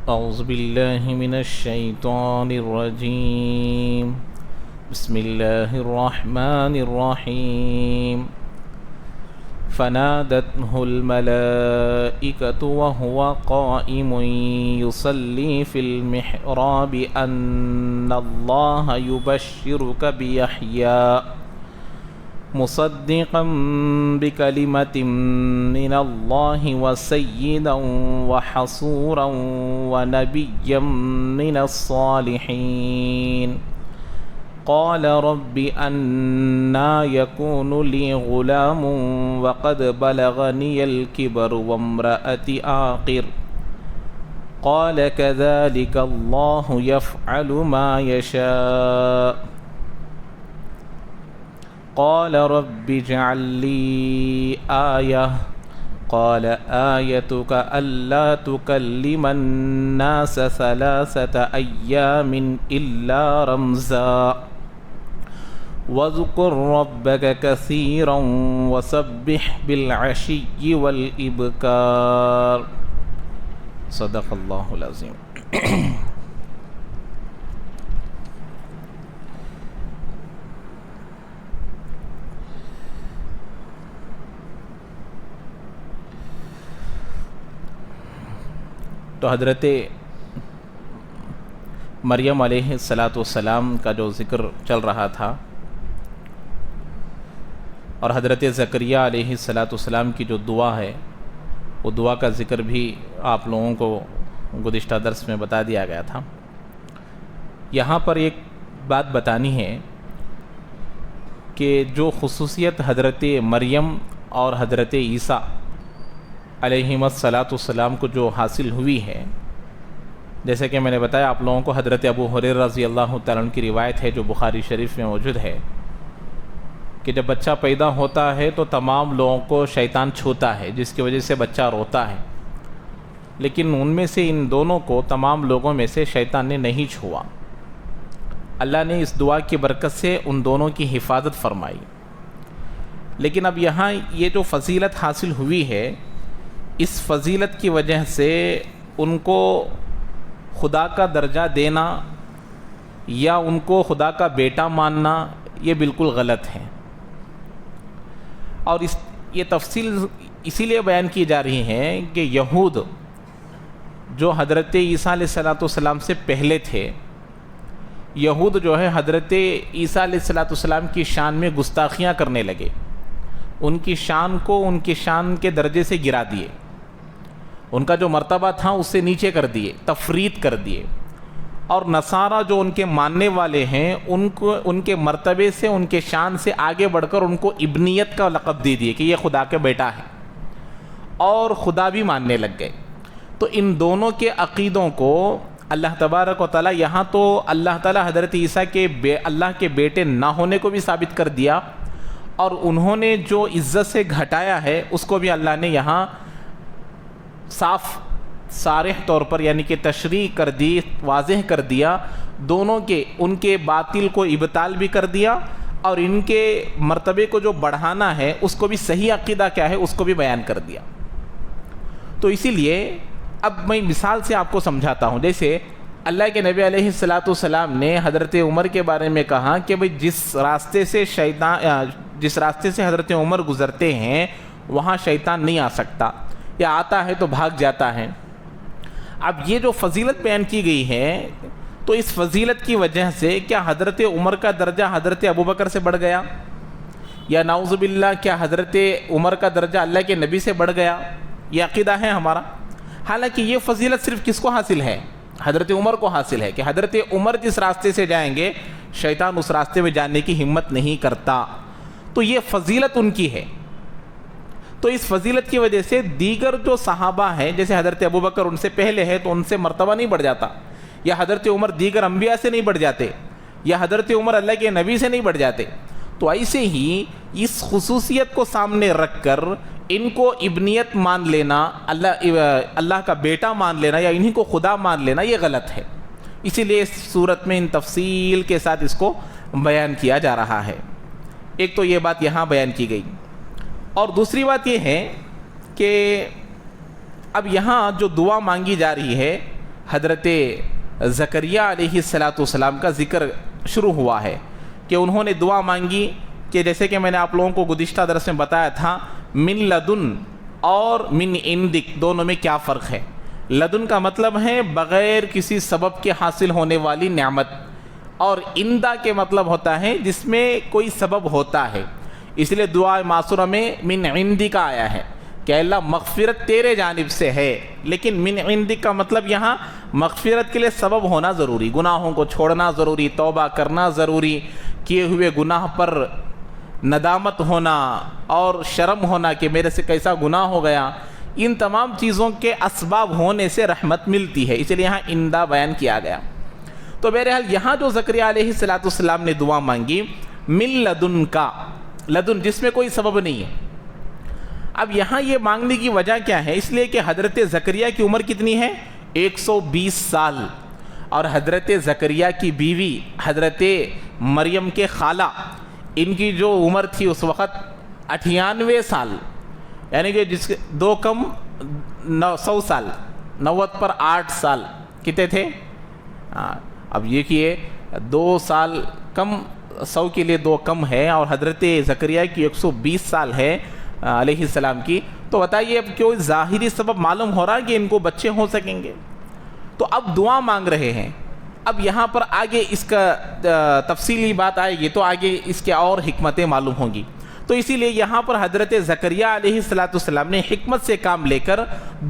أعوذ بالله من الشيطان الرجيم. بسم الله الرحمن الرحيم. فنادته الملائكة وهو قائم يصلي في المحراب أن الله يبشرك بيحيى مصدقا بكلمة من الله وسيدا وحصورا ونبيا من الصالحين. قال رب أنى يكون لي غلام وقد بلغني الكبر وامرأتي عاقر. قال كذلك الله يفعل ما يشاء. قال رب اجعل لي آية. قال آيتك ألا تكلم الناس 3 أيام إلا رمزا واذكر ربك كثيرا وسبح بالعشي والإبكار. صدق الله العظيم. تو حضرت مریم علیہ السلام کا جو ذکر چل رہا تھا اور حضرت زکریہ علیہ السلام کی جو دعا ہے وہ دعا کا ذکر بھی آپ لوگوں کو گزشتہ درس میں بتا دیا گیا تھا. یہاں پر ایک بات بتانی ہے کہ جو خصوصیت حضرت مریم اور حضرت عیسیٰ علیہم السلام کو جو حاصل ہوئی ہے، جیسے کہ میں نے بتایا آپ لوگوں کو حضرت ابو ہریرہ رضی اللہ تعالیٰ عنہ کی روایت ہے جو بخاری شریف میں موجود ہے کہ جب بچہ پیدا ہوتا ہے تو تمام لوگوں کو شیطان چھوتا ہے جس کی وجہ سے بچہ روتا ہے، لیکن ان میں سے ان دونوں کو تمام لوگوں میں سے شیطان نے نہیں چھوا. اللہ نے اس دعا کی برکت سے ان دونوں کی حفاظت فرمائی. لیکن اب یہاں یہ جو فضیلت حاصل ہوئی ہے، اس فضیلت کی وجہ سے ان کو خدا کا درجہ دینا یا ان کو خدا کا بیٹا ماننا یہ بالکل غلط ہے. اور یہ تفصیل اسی لیے بیان کی جا رہی ہے کہ یہود جو حضرت عیسیٰ علیہ السلام سے پہلے تھے، یہود جو ہے حضرت عیسیٰ علیہ السلام کی شان میں گستاخیاں کرنے لگے، ان کی شان کو ان کی شان کے درجے سے گرا دیے، ان کا جو مرتبہ تھا اس سے نیچے کر دیے، تفریط کر دیے. اور نصارہ جو ان کے ماننے والے ہیں ان کو ان کے مرتبے سے ان کے شان سے آگے بڑھ کر ان کو ابنیت کا لقب دے دیے کہ یہ خدا کا بیٹا ہے اور خدا بھی ماننے لگ گئے. تو ان دونوں کے عقیدوں کو اللہ تبارک و تعالیٰ یہاں تو اللہ تعالیٰ حضرت عیسیٰ کے اللہ کے بیٹے نہ ہونے کو بھی ثابت کر دیا، اور انہوں نے جو عزت سے گھٹایا ہے اس کو بھی اللہ نے یہاں صاف صارح طور پر یعنی کہ تشریح کر دی، واضح کر دیا. دونوں کے ان کے باطل کو ابطال بھی کر دیا اور ان کے مرتبے کو جو بڑھانا ہے اس کو بھی صحیح عقیدہ کیا ہے اس کو بھی بیان کر دیا. تو اسی لیے اب میں مثال سے آپ کو سمجھاتا ہوں. جیسے اللہ کے نبی علیہ السلام نے حضرت عمر کے بارے میں کہا کہ بھئی جس راستے سے حضرت عمر گزرتے ہیں وہاں شیطان نہیں آ سکتا، یا آتا ہے تو بھاگ جاتا ہے. اب یہ جو فضیلت بیان کی گئی ہے تو اس فضیلت کی وجہ سے کیا حضرت عمر کا درجہ حضرت ابوبکر سے بڑھ گیا، یا نعوذ باللہ کیا حضرت عمر کا درجہ اللہ کے نبی سے بڑھ گیا؟ یہ عقیدہ ہے ہمارا. حالانکہ یہ فضیلت صرف کس کو حاصل ہے؟ حضرت عمر کو حاصل ہے کہ حضرت عمر جس راستے سے جائیں گے شیطان اس راستے میں جانے کی ہمت نہیں کرتا. تو یہ فضیلت ان کی ہے. تو اس فضیلت کی وجہ سے دیگر جو صحابہ ہیں جیسے حضرت ابوبکر ان سے پہلے ہے تو ان سے مرتبہ نہیں بڑھ جاتا، یا حضرت عمر دیگر انبیاء سے نہیں بڑھ جاتے، یا حضرت عمر اللہ کے نبی سے نہیں بڑھ جاتے. تو ایسے ہی اس خصوصیت کو سامنے رکھ کر ان کو ابنیت مان لینا، اللہ کا بیٹا مان لینا یا انہی کو خدا مان لینا یہ غلط ہے. اسی لیے اس صورت میں ان تفصیل کے ساتھ اس کو بیان کیا جا رہا ہے. ایک تو یہ بات یہاں بیان کی گئی، اور دوسری بات یہ ہے کہ اب یہاں جو دعا مانگی جا رہی ہے حضرت زکریا علیہ السلام کا ذکر شروع ہوا ہے کہ انہوں نے دعا مانگی کہ جیسے کہ میں نے آپ لوگوں کو گزشتہ درس میں بتایا تھا، من لدن اور من عندک دونوں میں کیا فرق ہے۔ لدن کا مطلب ہے بغیر کسی سبب کے حاصل ہونے والی نعمت، اور عندہ کے مطلب ہوتا ہے جس میں کوئی سبب ہوتا ہے، اس لیے دعا معصورہ میں من عندک آیا ہے کہ اللہ مغفرت تیرے جانب سے ہے، لیکن من عندک کا مطلب یہاں مغفرت کے لیے سبب ہونا ضروری، گناہوں کو چھوڑنا ضروری، توبہ کرنا ضروری، کیے ہوئے گناہ پر ندامت ہونا اور شرم ہونا کہ میرے سے کیسا گناہ ہو گیا، ان تمام چیزوں کے اسباب ہونے سے رحمت ملتی ہے، اس لیے یہاں عندہ بیان کیا گیا۔ تو بہرحال یہاں جو زکریا علیہ السلام نے دعا مانگی من لدن کا، لدن جس میں کوئی سبب نہیں ہے۔ اب یہاں یہ مانگنے کی وجہ کیا ہے؟ اس لیے کہ حضرت زکریا کی عمر کتنی ہے؟ 120 سال، اور حضرت زکریا کی بیوی حضرت مریم کے خالہ، ان کی جو عمر تھی اس وقت 98 سال، یعنی کہ جس کے 2 کم 100 سال، 90 پر 8 سال کتنے تھے؟ اب یہ کہ 2 سال کم، 100 کے لیے 2 کم ہے، اور حضرت زکریا کی 120 سال ہے علیہ السلام کی، تو بتائیے اب کوئی ظاہری سبب معلوم ہو رہا ہے کہ ان کو بچے ہو سکیں گے؟ تو اب دعا مانگ رہے ہیں۔ اب یہاں پر آگے اس کا تفصیلی بات آئے گی تو آگے اس کے اور حکمتیں معلوم ہوں گی، تو اسی لیے یہاں پر حضرت زکریا علیہ السلام نے حکمت سے کام لے کر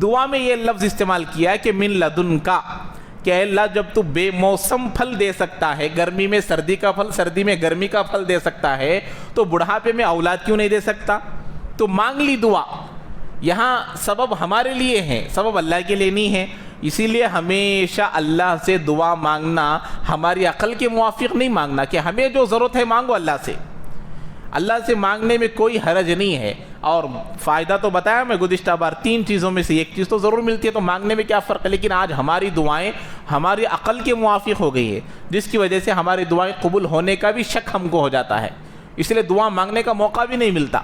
دعا میں یہ لفظ استعمال کیا کہ من لدن کا، کہ اے اللہ جب تو بے موسم پھل دے سکتا ہے، گرمی میں سردی کا پھل، سردی میں گرمی کا پھل دے سکتا ہے، تو بڑھاپے میں اولاد کیوں نہیں دے سکتا؟ تو مانگ لی دعا۔ یہاں سبب ہمارے لیے ہے، سبب اللہ کے لیے نہیں ہے، اسی لیے ہمیشہ اللہ سے دعا مانگنا ہماری عقل کے موافق نہیں مانگنا، کہ ہمیں جو ضرورت ہے مانگو اللہ سے، اللہ سے مانگنے میں کوئی حرج نہیں ہے۔ اور فائدہ تو بتایا میں گزشتہ بار، 3 چیزوں میں سے ایک چیز تو ضرور ملتی ہے، تو مانگنے میں کیا فرق ہے؟ لیکن آج ہماری دعائیں ہماری عقل کے موافق ہو گئی ہے، جس کی وجہ سے ہماری دعائیں قبول ہونے کا بھی شک ہم کو ہو جاتا ہے، اس لیے دعا مانگنے کا موقع بھی نہیں ملتا۔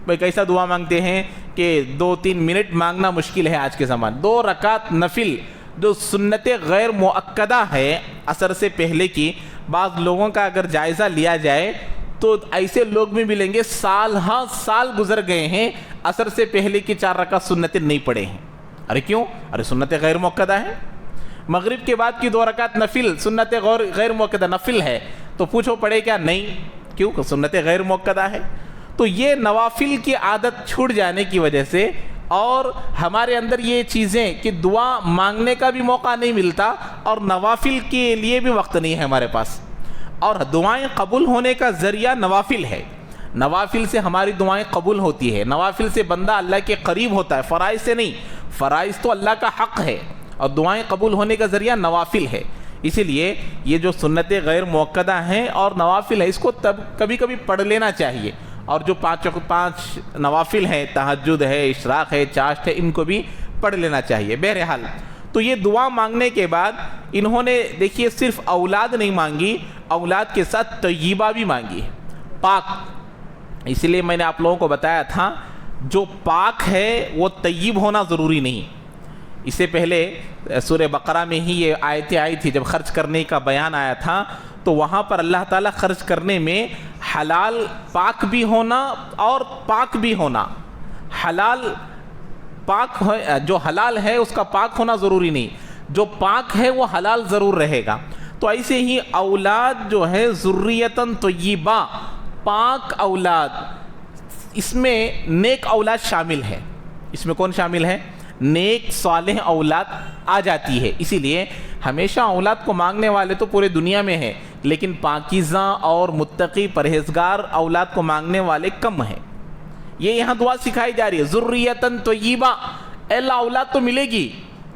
بھائی کیسا دعا مانگتے ہیں کہ 2-3 منٹ مانگنا مشکل ہے آج کے زمانے۔ 2 رکعت نفل جو سنت غیر مؤکدہ ہے عصر سے پہلے کی، بعض لوگوں کا اگر جائزہ لیا جائے تو ایسے لوگ بھی ملیں گے سال ہاں سال گزر گئے ہیں عصر سے پہلے کی 4 رکعت سنتیں نہیں پڑھے ہیں۔ ارے کیوں؟ ارے سنت غیر مؤکدہ ہے۔ مغرب کے بعد کی 2 رکعت نفل سنت غیر مؤکدہ نفل ہے، تو پوچھو پڑھے کیا؟ نہیں، کیوں؟ کہ سنت غیر مؤکدہ ہے۔ تو یہ نوافل کی عادت چھوٹ جانے کی وجہ سے، اور ہمارے اندر یہ چیزیں کہ دعا مانگنے کا بھی موقع نہیں ملتا اور نوافل کے لیے بھی وقت نہیں ہے ہمارے پاس، اور دعائیں قبول ہونے کا ذریعہ نوافل ہے۔ نوافل سے ہماری دعائیں قبول ہوتی ہے، نوافل سے بندہ اللہ کے قریب ہوتا ہے، فرائض سے نہیں۔ فرائض تو اللہ کا حق ہے، اور دعائیں قبول ہونے کا ذریعہ نوافل ہے۔ اسی لیے یہ جو سنت غیر مؤکدہ ہیں اور نوافل ہے، اس کو تب کبھی کبھی پڑھ لینا چاہیے، اور جو 5 نوافل ہیں، تہجد ہے، اشراق ہے، چاشت ہے، ان کو بھی پڑھ لینا چاہیے۔ بہرحال تو یہ دعا مانگنے کے بعد انہوں نے دیکھیے صرف اولاد نہیں مانگی، اولاد کے ساتھ طیبہ بھی مانگی ہے، پاک۔ اس لیے میں نے آپ لوگوں کو بتایا تھا جو پاک ہے وہ طیب ہونا ضروری نہیں۔ اس سے پہلے سورہ بقرہ میں ہی یہ آیتیں آئی تھی، جب خرچ کرنے کا بیان آیا تھا تو وہاں پر اللہ تعالیٰ خرچ کرنے میں حلال پاک بھی ہونا اور پاک بھی ہونا، حلال پاک جو حلال ہے اس کا پاک ہونا ضروری نہیں، جو پاک ہے وہ حلال ضرور رہے گا۔ تو ایسے ہی اولاد جو ہے ذریتاً طیبہ، پاک اولاد، اس میں نیک اولاد شامل ہے۔ اس میں کون شامل ہے؟ نیک صالح اولاد آ جاتی ہے۔ اسی لیے ہمیشہ اولاد کو مانگنے والے تو پورے دنیا میں ہیں، لیکن پاکیزہ اور متقی پرہیزگار اولاد کو مانگنے والے کم ہیں۔ یہ یہاں دعا سکھائی جا رہی ہے، ذریتاً طیبہ، اے اللہ اولاد تو ملے گی،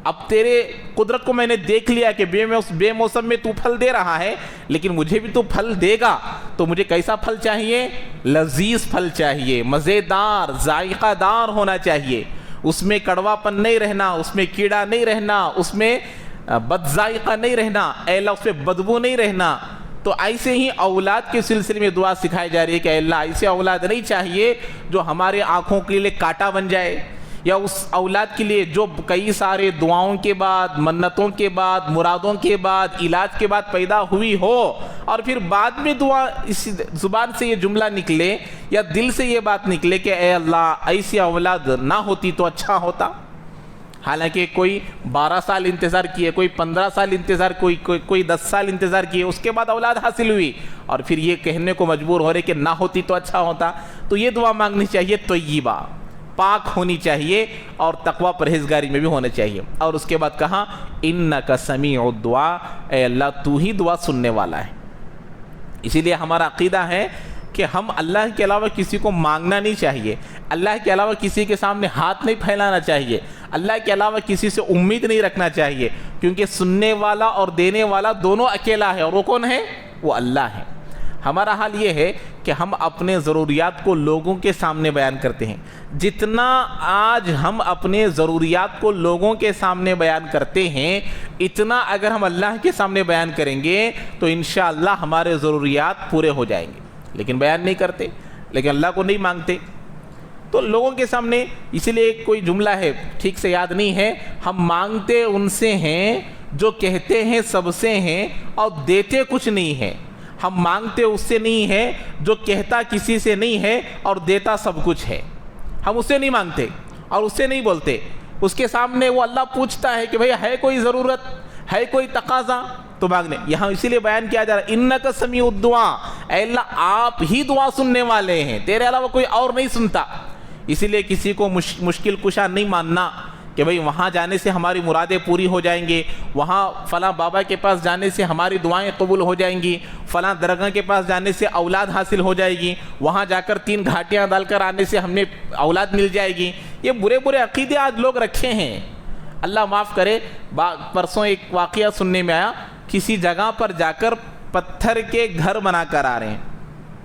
اب تیرے قدرت کو میں نے دیکھ لیا کہ بے موسم میں تو پھل دے رہا ہے، لیکن مجھے بھی تو پھل دے گا، تو مجھے کیسا پھل چاہیے؟ لذیذ پھل چاہیے، مزیدار، ذائقہ دار ہونا چاہیے، اس میں کڑوا پن نہیں رہنا، اس میں کیڑا نہیں رہنا، اس میں بد ذائقہ نہیں رہنا، اے اللہ اس میں بدبو نہیں رہنا۔ تو ایسے ہی اولاد کے سلسلے میں دعا سکھائی جا رہی ہے کہ اے اللہ ایسے اولاد نہیں چاہیے جو ہمارے آنکھوں کے لیے کانٹا بن جائے، یا اس اولاد کے لیے جو کئی سارے دعاؤں کے بعد، منتوں کے بعد، مرادوں کے بعد، علاج کے بعد پیدا ہوئی ہو، اور پھر بعد میں دعا اس زبان سے یہ جملہ نکلے یا دل سے یہ بات نکلے کہ اے اللہ ایسی اولاد نہ ہوتی تو اچھا ہوتا. حالانکہ کوئی 12 سال انتظار کیے، کوئی 15 سال انتظار، کوئی 10 سال انتظار کیے، اس کے بعد اولاد حاصل ہوئی، اور پھر یہ کہنے کو مجبور ہو رہے کہ نہ ہوتی تو اچھا ہوتا. تو یہ دعا مانگنی چاہیے طیبہ، پاک ہونی چاہیے، اور تقوی پرہیزگاری میں بھی ہونا چاہیے. اور اس کے بعد کہا انک سمیع الدعاء، اے اللہ تو ہی دعا سننے والا ہے. اسی لیے ہمارا عقیدہ ہے کہ ہم اللہ کے علاوہ کسی کو مانگنا نہیں چاہیے، اللہ کے علاوہ کسی کے سامنے ہاتھ نہیں پھیلانا چاہیے، اللہ کے علاوہ کسی سے امید نہیں رکھنا چاہیے، کیونکہ سننے والا اور دینے والا دونوں اکیلا ہے، اور وہ کون ہے؟ وہ اللہ ہے. ہمارا حال یہ ہے کہ ہم اپنے ضروریات کو لوگوں کے سامنے بیان کرتے ہیں. جتنا آج ہم اپنے ضروریات کو لوگوں کے سامنے بیان کرتے ہیں، اتنا اگر ہم اللہ کے سامنے بیان کریں گے تو انشاءاللہ ہمارے ضروریات پورے ہو جائیں گے. لیکن بیان نہیں کرتے، لیکن اللہ کو نہیں مانگتے، تو لوگوں کے سامنے. اسی لیے کوئی جملہ ہے، ٹھیک سے یاد نہیں ہے، ہم مانگتے ان سے ہیں جو کہتے ہیں سب سے ہیں اور دیتے کچھ نہیں ہے. ہم مانگتے اس سے نہیں ہے جو کہتا کسی سے نہیں ہے اور دیتا سب کچھ ہے. ہم اس سے نہیں مانگتے اور اس سے نہیں بولتے. اس کے سامنے وہ اللہ پوچھتا ہے کہ بھئی ہے کوئی ضرورت، ہے کوئی تقاضا تو مانگنے. یہاں اسی لیے بیان کیا جا رہا ہے انک سمیع الدعاء، اے اللہ آپ ہی دعا سننے والے ہیں، تیرے علاوہ کوئی اور نہیں سنتا. اسی لیے کسی کو مشکل کشا نہیں ماننا کہ بھئی وہاں جانے سے ہماری مرادیں پوری ہو جائیں گے، وہاں فلاں بابا کے پاس جانے سے ہماری دعائیں قبول ہو جائیں گی، فلاں درگاہ کے پاس جانے سے اولاد حاصل ہو جائے گی، وہاں جا کر 3 گھاٹیاں ڈال کر آنے سے ہمیں اولاد مل جائے گی. یہ برے برے عقیدے آج لوگ رکھے ہیں. اللہ معاف کرے. پرسوں ایک واقعہ سننے میں آیا، کسی جگہ پر جا کر پتھر کے گھر بنا کر آ رہے ہیں،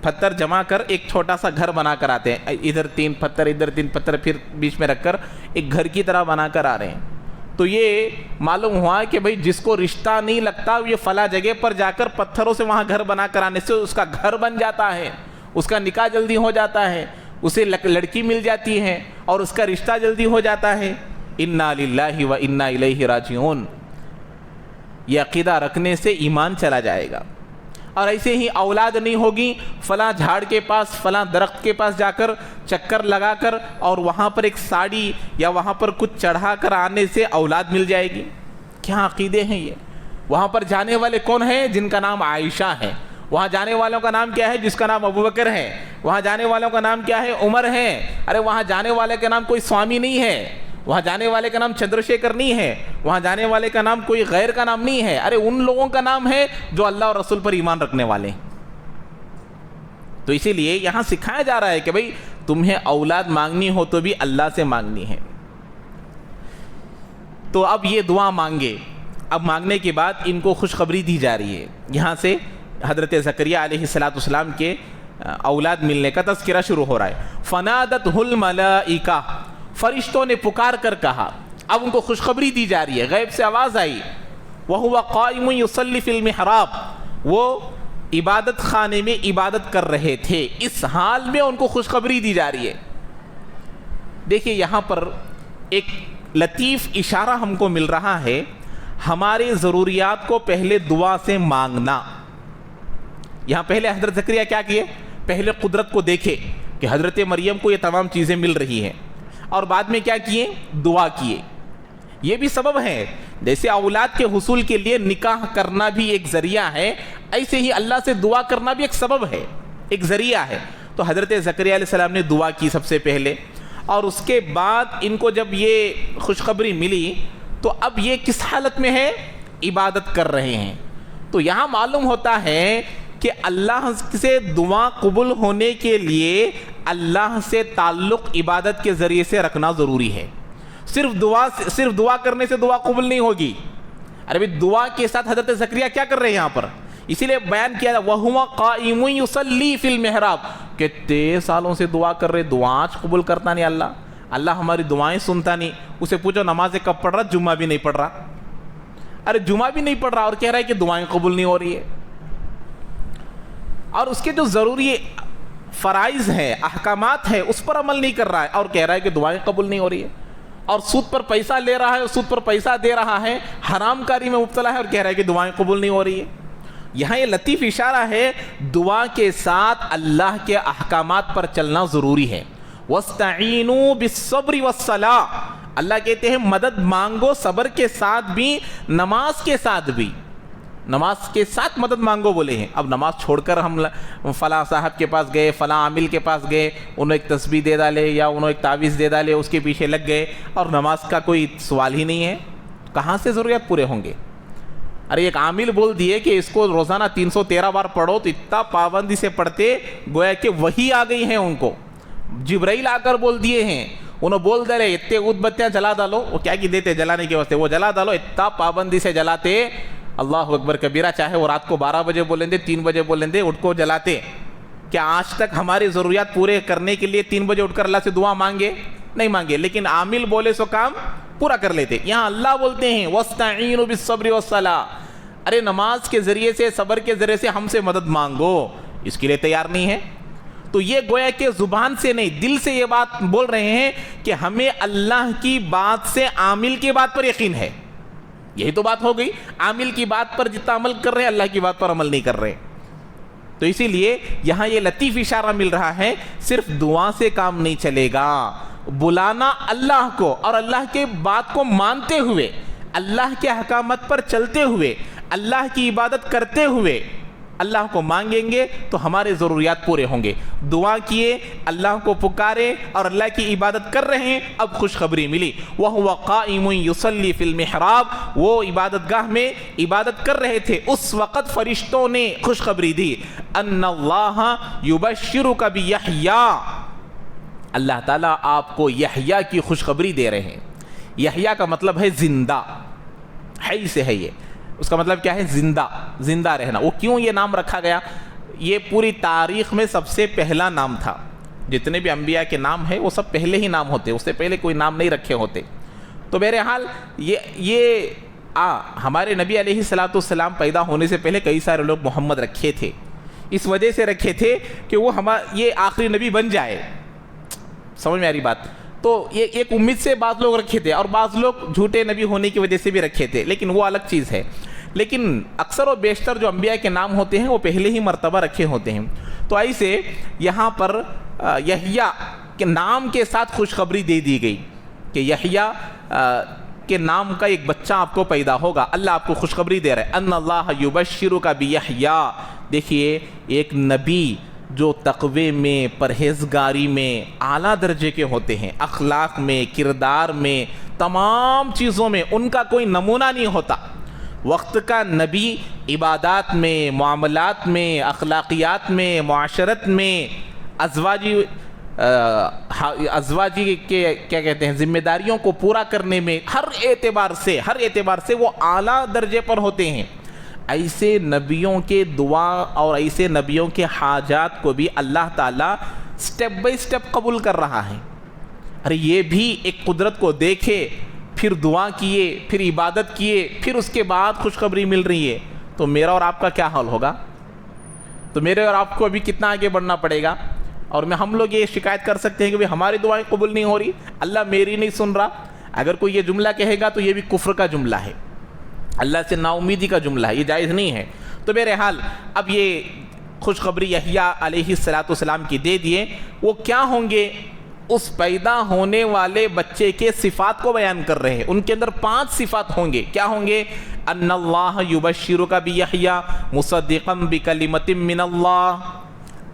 پتھر جمع کر ایک چھوٹا سا گھر بنا کر آتے ہیں، ادھر 3 پتھر ادھر 3 پتھر پھر بیچ میں رکھ کر ایک گھر کی طرح بنا کر آ رہے ہیں. تو یہ معلوم ہوا کہ بھئی جس کو رشتہ نہیں لگتا یہ فلاں جگہ پر جا کر پتھروں سے وہاں گھر بنا کر آنے سے اس کا گھر بن جاتا ہے، اس کا نکاح جلدی ہو جاتا ہے، اسے لڑکی مل جاتی ہے اور اس کا رشتہ جلدی ہو جاتا ہے. انا للہ و انا الیہ راجعون. یہ عقیدہ رکھنے سے ایمان چلا جائے گا. اور ایسے ہی اولاد نہیں ہوگی، فلاں جھاڑ کے پاس، فلاں درخت کے پاس جا کر چکر لگا کر اور وہاں پر ایک ساڑی یا وہاں پر کچھ چڑھا کر آنے سے اولاد مل جائے گی. کیا عقیدے ہیں یہ؟ وہاں پر جانے والے کون ہیں؟ جن کا نام عائشہ ہے. وہاں جانے والوں کا نام کیا ہے؟ جس کا نام ابوبکر ہے. وہاں جانے والوں کا نام کیا ہے؟ عمر ہے. ارے وہاں جانے والے کا نام کوئی سوامی نہیں ہے، وہاں جانے والے کا نام چندر شیکھر نہیں ہے، وہاں جانے والے کا نام کوئی غیر کا نام نہیں ہے. ارے ان لوگوں کا نام ہے جو اللہ اور رسول پر ایمان رکھنے والے ہیں. تو اسی لیے یہاں سکھایا جا رہا ہے کہ بھئی تمہیں اولاد مانگنی ہو تو بھی اللہ سے مانگنی ہے. تو اب یہ دعا مانگے. اب مانگنے کے بعد ان کو خوشخبری دی جا رہی ہے. یہاں سے حضرت زکریا علیہ السلام کے اولاد ملنے کا تذکرہ شروع ہو رہا ہے. فنادتہ الملائکہ، فرشتوں نے پکار کر کہا. اب ان کو خوشخبری دی جا رہی ہے. غیب سے آواز آئی، وَهُوَ قَائِمٌ يُصَلِّي فِي الْمِحْرَابِ، وہ عبادت خانے میں عبادت کر رہے تھے. اس حال میں ان کو خوشخبری دی جا رہی ہے. دیکھیے یہاں پر ایک لطیف اشارہ ہم کو مل رہا ہے. ہمارے ضروریات کو پہلے دعا سے مانگنا. یہاں پہلے حضرت زکریا کیا کیے؟ پہلے قدرت کو دیکھے کہ حضرت مریم کو یہ تمام چیزیں مل رہی ہیں، اور بعد میں کیا کیے؟ دعا کیے. یہ بھی سبب ہے. جیسے اولاد کے حصول کے لیے نکاح کرنا بھی ایک ذریعہ ہے، ایسے ہی اللہ سے دعا کرنا بھی ایک سبب ہے، ایک ذریعہ ہے. تو حضرت زکریا علیہ السلام نے دعا کی سب سے پہلے، اور اس کے بعد ان کو جب یہ خوشخبری ملی تو اب یہ کس حالت میں ہے؟ عبادت کر رہے ہیں. تو یہاں معلوم ہوتا ہے کہ اللہ سے دعا قبول ہونے کے لیے اللہ سے تعلق عبادت کے ذریعے سے رکھنا ضروری ہے. صرف دعا کرنے سے دعا قبول نہیں ہوگی. ارے بھی دعا کے ساتھ حضرت زکریا کیا کر رہے ہیں یہاں پر؟ اسی لیے بیان کیا تھا وَهُوَ قَائِمٌ يُصَلِّي فِي الْمِحْرَابِ، کہ 23 سالوں سے دعا کر رہے، دعا قبول کرتا نہیں اللہ ہماری دعائیں سنتا نہیں. اسے پوچھو نمازیں کب پڑھ رہا؟ جمعہ بھی نہیں پڑھ رہا. ارے جمعہ بھی نہیں پڑھ رہا اور کہہ رہا ہے کہ دعائیں قبول نہیں ہو رہی ہے. اور اس کے جو ضروری فرائض ہیں، احکامات ہیں، اس پر عمل نہیں کر رہا ہے اور کہہ رہا ہے کہ دعائیں قبول نہیں ہو رہی ہے. اور سود پر پیسہ لے رہا ہے اور سود پر پیسہ دے رہا ہے، حرام کاری میں مبتلا ہے اور کہہ رہا ہے کہ دعائیں قبول نہیں ہو رہی ہے۔ یہاں یہ لطیف اشارہ ہے، دعا کے ساتھ اللہ کے احکامات پر چلنا ضروری ہے۔ وَاسْتَعِینُوا بِالصَّبْرِ وَالصَّلَاةِ، اللہ کہتے ہیں مدد مانگو صبر کے ساتھ بھی، نماز کے ساتھ بھی، نماز کے ساتھ مدد مانگو بولے ہیں۔ اب نماز چھوڑ کر ہم فلاں صاحب کے پاس گئے، فلاں عامل کے پاس گئے، انہوں ایک تسبیح دے ڈالے یا انہوں ایک تعویذ دے ڈالے، اس کے پیچھے لگ گئے اور نماز کا کوئی سوال ہی نہیں ہے، کہاں سے ضروریات پورے ہوں گے؟ ارے ایک عامل بول دیے کہ اس کو روزانہ 313 بار پڑھو، تو اتنا پابندی سے پڑھتے گویا کہ وہی آ گئی ہیں ان کو، جبرائیل آ کر بول دیے ہیں، انہوں بول دے رہے اتنے اود بتیاں جلا ڈالو، وہ کیا کی دیتے جلانے کے واسطے، وہ جلا ڈالو، اتنا پابندی سے جلاتے، اللہ اکبر کبیرہ، چاہے وہ رات کو 12 بجے بولیں دے، 3 بجے بولیں دے، اٹھ کو جلاتے۔ کیا آج تک ہماری ضروریات پورے کرنے کے لیے 3 بجے اٹھ کر اللہ سے دعا مانگے؟ نہیں مانگے، لیکن عامل بولے سو کام پورا کر لیتے۔ یہاں اللہ بولتے ہیں وَاسْتَعِینُوا بِالصَّبْرِ وَالصَّلَاةِ، ارے نماز کے ذریعے سے، صبر کے ذریعے سے ہم سے مدد مانگو، اس کے لیے تیار نہیں ہے۔ تو یہ گویا کہ زبان سے نہیں، دل سے یہ بات بول رہے ہیں کہ ہمیں اللہ کی بات سے عامل کی بات پر یقین ہے۔ یہی تو بات ہو گئی، عامل کی بات پر جتنا عمل کر رہے ہیں، اللہ کی بات پر عمل نہیں کر رہے۔ تو اسی لیے یہاں یہ لطیف اشارہ مل رہا ہے، صرف دعا سے کام نہیں چلے گا، بلانا اللہ کو اور اللہ کے بات کو مانتے ہوئے، اللہ کے احکامات پر چلتے ہوئے، اللہ کی عبادت کرتے ہوئے اللہ کو مانگیں گے تو ہمارے ضروریات پورے ہوں گے۔ دعا کیے، اللہ کو پکارے اور اللہ کی عبادت کر رہے ہیں، اب خوشخبری ملی، وَهُوَ قَائِمٌ يُصَلِّي فِي الْمِحْرَابِ، وہ عبادت گاہ میں عبادت کر رہے تھے، اس وقت فرشتوں نے خوشخبری دی، أَنَّ اللَّهَ يُبَشِّرُكَ بِيَحْيَا، اللہ تعالیٰ آپ کو یحییٰ کی خوشخبری دے رہے ہیں۔ یحییٰ کا مطلب ہے زندہ، حی سے ہے، یہ اس کا مطلب کیا ہے؟ زندہ، زندہ رہنا۔ وہ کیوں یہ نام رکھا گیا؟ یہ پوری تاریخ میں سب سے پہلا نام تھا، جتنے بھی انبیاء کے نام ہیں وہ سب پہلے ہی نام ہوتے، اس سے پہلے کوئی نام نہیں رکھے ہوتے۔ تو بہرحال ہمارے نبی علیہ السلام پیدا ہونے سے پہلے کئی سارے لوگ محمد رکھے تھے، اس وجہ سے رکھے تھے کہ وہ یہ آخری نبی بن جائے، سمجھ میں آ رہی بات؟ تو یہ ایک امید سے بعض لوگ رکھے تھے، اور بعض لوگ جھوٹے نبی ہونے کی وجہ سے بھی رکھے تھے، لیکن وہ الگ چیز ہے۔ لیکن اکثر و بیشتر جو انبیاء کے نام ہوتے ہیں وہ پہلے ہی مرتبہ رکھے ہوتے ہیں۔ تو ایسے یہاں پر یحییٰ کے نام کے ساتھ خوشخبری دے دی گئی کہ یحییٰ کے نام کا ایک بچہ آپ کو پیدا ہوگا، اللہ آپ کو خوشخبری دے رہا ہے، ان اللہ یبشرک بیحییٰ۔ دیکھیے ایک نبی جو تقوی میں، پرہیزگاری میں اعلیٰ درجے کے ہوتے ہیں، اخلاق میں، کردار میں، تمام چیزوں میں ان کا کوئی نمونہ نہیں ہوتا۔ وقت کا نبی عبادات میں، معاملات میں، اخلاقیات میں، معاشرت میں، ازواجی کے کیا کہتے ہیں ذمہ داریوں کو پورا کرنے میں، ہر اعتبار سے وہ اعلیٰ درجے پر ہوتے ہیں۔ ایسے نبیوں کے دعا اور ایسے نبیوں کے حاجات کو بھی اللہ تعالیٰ سٹیپ بائی سٹیپ قبول کر رہا ہے۔ ارے یہ بھی ایک قدرت کو دیکھے، پھر دعا کیے، پھر عبادت کیے، پھر اس کے بعد خوشخبری مل رہی ہے، تو میرا اور آپ کا کیا حال ہوگا؟ تو میرے اور آپ کو ابھی کتنا آگے بڑھنا پڑے گا؟ اور ہم لوگ یہ شکایت کر سکتے ہیں کہ ہماری دعائیں قبول نہیں ہو رہی، اللہ میری نہیں سن رہا۔ اگر کوئی یہ جملہ کہے گا تو یہ بھی کفر کا جملہ ہے، اللہ سے نا امیدی کا جملہ ہے، یہ جائز نہیں ہے۔ تو بہرحال اب یہ خوشخبری یحییٰ علیہ السلام کی دے دیے، وہ کیا ہوں گے؟ اس پیدا ہونے والے بچے کے صفات کو بیان کر رہے ہیں، ان کے اندر 5 صفات ہوں گے۔ کیا ہوں گے؟ ان اللہ یبشرک بیحییٰ مصدقا بکلمۃ من اللہ،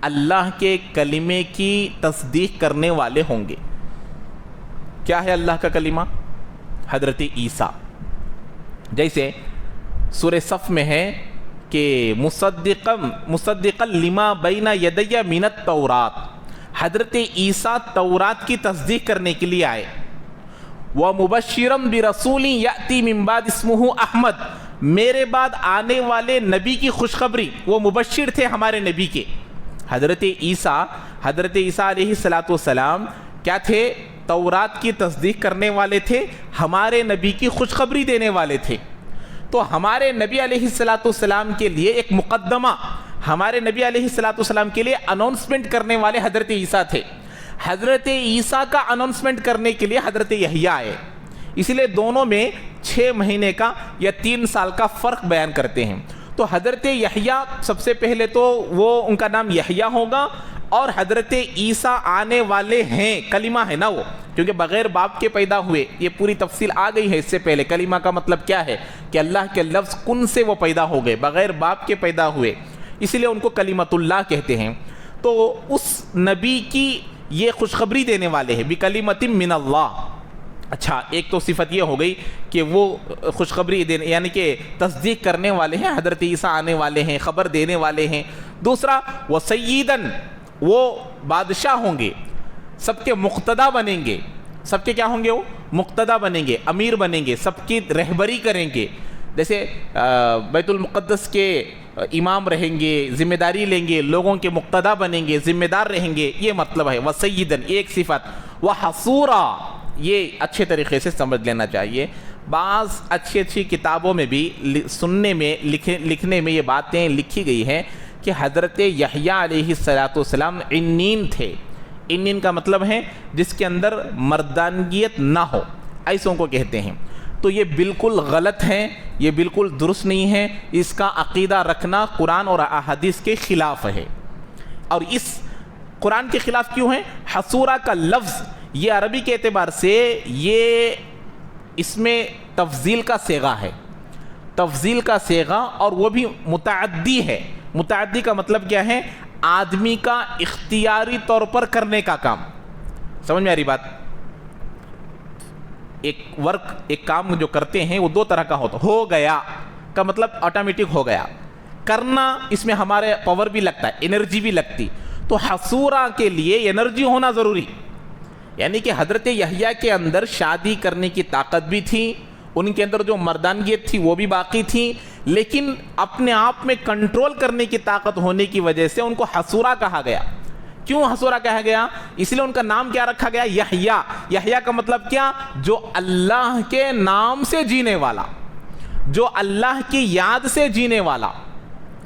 اللہ کے کلمے کی تصدیق کرنے والے ہوں گے۔ کیا ہے اللہ کا کلمہ؟ حضرت عیسیٰ، جیسے سورہ صف میں ہے کہ مصدقا لما بین یدی من التورات، حضرت عیسیٰ تورات کی تصدیق کرنے کے لیے آئے۔ وَمُبَشِّرًا بِرَسُولٍ يَأْتِي مِن بَعْدِ اسْمُهُ احمد، میرے بعد آنے والے نبی کی خوشخبری، وہ مبشر تھے ہمارے نبی کے۔ حضرت عیسیٰ علیہ السلام کیا تھے؟ تورات کی تصدیق کرنے والے تھے، ہمارے نبی کی خوشخبری دینے والے تھے۔ تو ہمارے نبی علیہ السلام کے لیے ایک مقدمہ، ہمارے نبی علیہ السلام کے لیے اناؤنسمنٹ کرنے والے حضرت عیسیٰ تھے۔ حضرت عیسیٰ کا اناؤنسمنٹ کرنے کے لیے حضرت یحییٰ آئے، اس لیے دونوں میں 6 مہینے کا یا 3 سال کا فرق بیان کرتے ہیں۔ تو حضرت یحییٰ سب سے پہلے تو وہ ان کا نام یحییٰ ہوگا، اور حضرت عیسیٰ آنے والے ہیں، کلمہ ہے نا وہ، کیونکہ بغیر باپ کے پیدا ہوئے، یہ پوری تفصیل آ گئی ہے اس سے پہلے۔ کلمہ کا مطلب کیا ہے کہ اللہ کے لفظ کن سے وہ پیدا ہو گئے، بغیر باپ کے پیدا ہوئے، اسی لیے ان کو کلمۃ اللہ کہتے ہیں۔ تو اس نبی کی یہ خوشخبری دینے والے ہیں بکلمۃ من اللہ۔ اچھا، ایک تو صفت یہ ہو گئی کہ وہ خوشخبری دینے یعنی کہ تصدیق کرنے والے ہیں، حضرت عیسیٰ آنے والے ہیں، خبر دینے والے ہیں۔ دوسرا، وہ سیدن، وہ بادشاہ ہوں گے، سب کے مقتدا بنیں گے، سب کے کیا ہوں گے؟ وہ مقتدا بنیں گے، امیر بنیں گے، سب کی رہبری کریں گے، جیسے بیت المقدس کے امام رہیں گے، ذمہ داری لیں گے، لوگوں کے مقتدا بنیں گے، ذمہ دار رہیں گے، یہ مطلب ہے وسیدن ایک صفت۔ وحصورا، یہ اچھے طریقے سے سمجھ لینا چاہیے۔ بعض اچھی کتابوں میں بھی سننے میں لکھنے میں یہ باتیں لکھی گئی ہیں کہ حضرت یحییٰ علیہ السلام عنین تھے۔ عنین کا مطلب ہے جس کے اندر مردانگیت نہ ہو، ایسوں کو کہتے ہیں۔ تو یہ بالکل غلط ہے، یہ بالکل درست نہیں ہے، اس کا عقیدہ رکھنا قرآن اور احادیث کے خلاف ہے۔ اور اس قرآن کے خلاف کیوں ہے؟ حصورہ کا لفظ یہ عربی کے اعتبار سے یہ اس میں تفضیل کا صیغہ ہے، تفضیل کا صیغہ، اور وہ بھی متعدی ہے۔ متعدی کا مطلب کیا ہے؟ آدمی کا اختیاری طور پر کرنے کا کام۔ سمجھ میں آ رہی بات؟ ایک کام جو کرتے ہیں وہ 2 طرح کا ہوتا، ہو گیا کا مطلب آٹومیٹک ہو گیا، کرنا اس میں ہمارے پاور بھی لگتا ہے، انرجی بھی لگتی۔ تو حصورہ کے لیے انرجی ہونا ضروری، یعنی کہ حضرت یحییٰ کے اندر شادی کرنے کی طاقت بھی تھی، ان کے اندر جو مردانگیت تھی وہ بھی باقی تھی، لیکن اپنے آپ میں کنٹرول کرنے کی طاقت ہونے کی وجہ سے ان کو حصورہ کہا گیا۔ کیوں حصورہ کہا گیا؟ اس لیے ان کا نام کیا رکھا گیا؟ یحییٰ۔ یحییٰ کا مطلب کیا؟ جو اللہ کے نام سے جینے والا، جو اللہ کی یاد سے جینے والا،